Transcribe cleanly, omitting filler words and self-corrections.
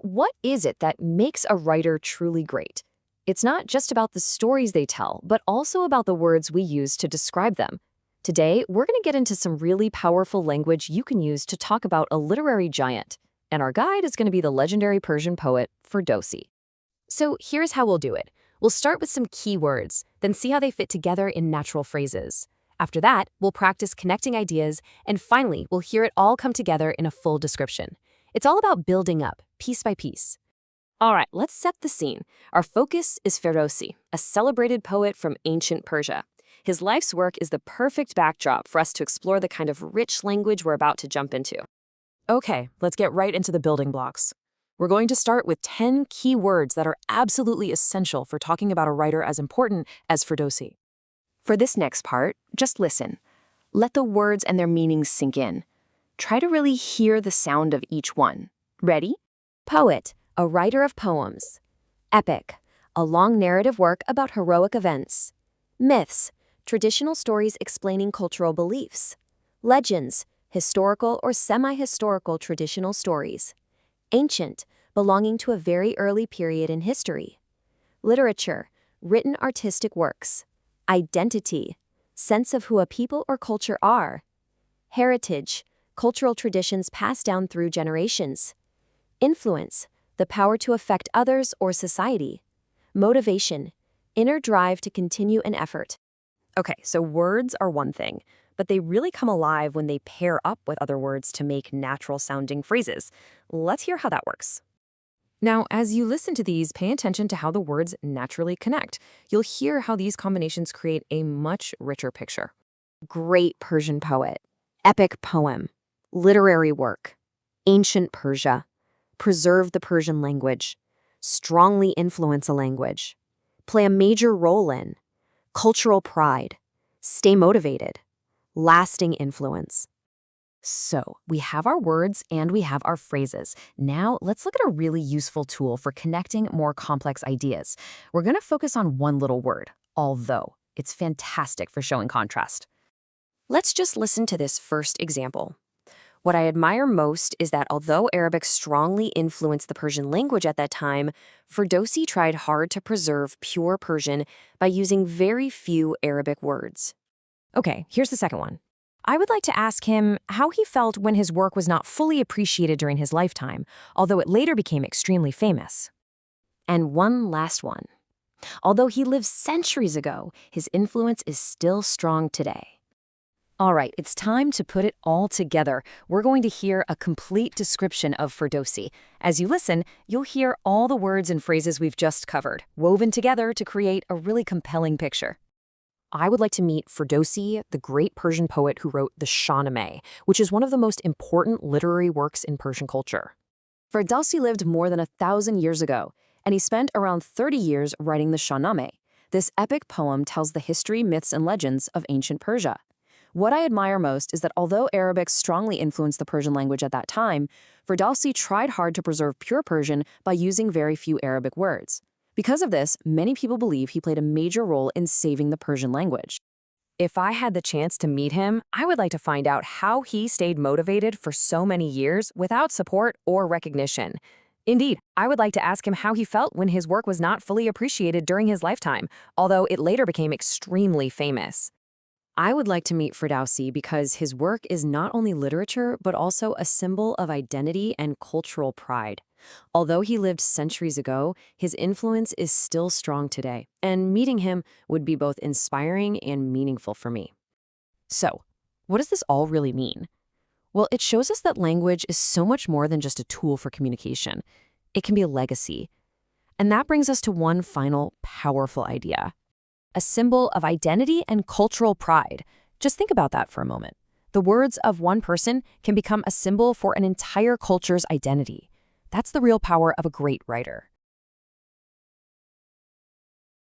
what is it that makes a writer truly great? It's not just about the stories they tell, but also about the words we use to describe them. Today, we're going to get into some really powerful language you can use to talk about a literary giant. And our guide is going to be the legendary Persian poet Ferdowsi. So here's how we'll do it. We'll start with some key words, then see how they fit together in natural phrases. After that, we'll practice connecting ideas, and finally, we'll hear it all come together in a full description. It's all about building up, piece by piece. All right, let's set the scene. Our focus is Ferdowsi, a celebrated poet from ancient Persia. His life's work is the perfect backdrop for us to explore the kind of rich language we're about to jump into. Okay, let's get right into the building blocks. We're going to start with 10 key words that are absolutely essential for talking about a writer as important as Ferdowsi. For this next part, just listen. Let the words and their meanings sink in. Try to really hear the sound of each one. Ready? Poet, a writer of poems. Epic, a long narrative work about heroic events. Myths, traditional stories explaining cultural beliefs. Legends, historical or semi-historical traditional stories. Ancient, belonging to a very early period in history. Literature, written artistic works. Identity, sense of who a people or culture are. Heritage, cultural traditions passed down through generations. Influence, the power to affect others or society. Motivation, inner drive to continue an effort. Okay, so words are one thing, but they really come alive when they pair up with other words to make natural-sounding phrases. Let's hear how that works. Now, as you listen to these, pay attention to how the words naturally connect. You'll hear how these combinations create a much richer picture. Great Persian poet, epic poem, literary work, ancient Persia, preserve the Persian language, strongly influence a language, play a major role in, cultural pride, stay motivated, lasting influence. So, we have our words and we have our phrases. Now, let's look at a really useful tool for connecting more complex ideas. We're going to focus on one little word, although. It's fantastic for showing contrast. Let's just listen to this first example. What I admire most is that although Arabic strongly influenced the Persian language at that time, Ferdowsi tried hard to preserve pure Persian by using very few Arabic words. Okay, here's the second one. I would like to ask him how he felt when his work was not fully appreciated during his lifetime, although it later became extremely famous. And one last one. Although he lived centuries ago, his influence is still strong today. All right, it's time to put it all together. We're going to hear a complete description of Ferdowsi. As you listen, you'll hear all the words and phrases we've just covered, woven together to create a really compelling picture. I would like to meet Ferdowsi, the great Persian poet who wrote the Shahnameh, which is one of the most important literary works in Persian culture. Ferdowsi lived more than 1,000 years ago, and he spent around 30 years writing the Shahnameh. This epic poem tells the history, myths, and legends of ancient Persia. What I admire most is that although Arabic strongly influenced the Persian language at that time, Ferdowsi tried hard to preserve pure Persian by using very few Arabic words. Because of this, many people believe he played a major role in saving the Persian language. If I had the chance to meet him, I would like to find out how he stayed motivated for so many years without support or recognition. Indeed, I would like to ask him how he felt when his work was not fully appreciated during his lifetime, although it later became extremely famous. I would like to meet Ferdowsi because his work is not only literature, but also a symbol of identity and cultural pride. Although he lived centuries ago, his influence is still strong today, and meeting him would be both inspiring and meaningful for me. So, what does this all really mean? Well, it shows us that language is so much more than just a tool for communication. It can be a legacy. And that brings us to one final powerful idea. A symbol of identity and cultural pride. Just think about that for a moment. The words of one person can become a symbol for an entire culture's identity. That's the real power of a great writer.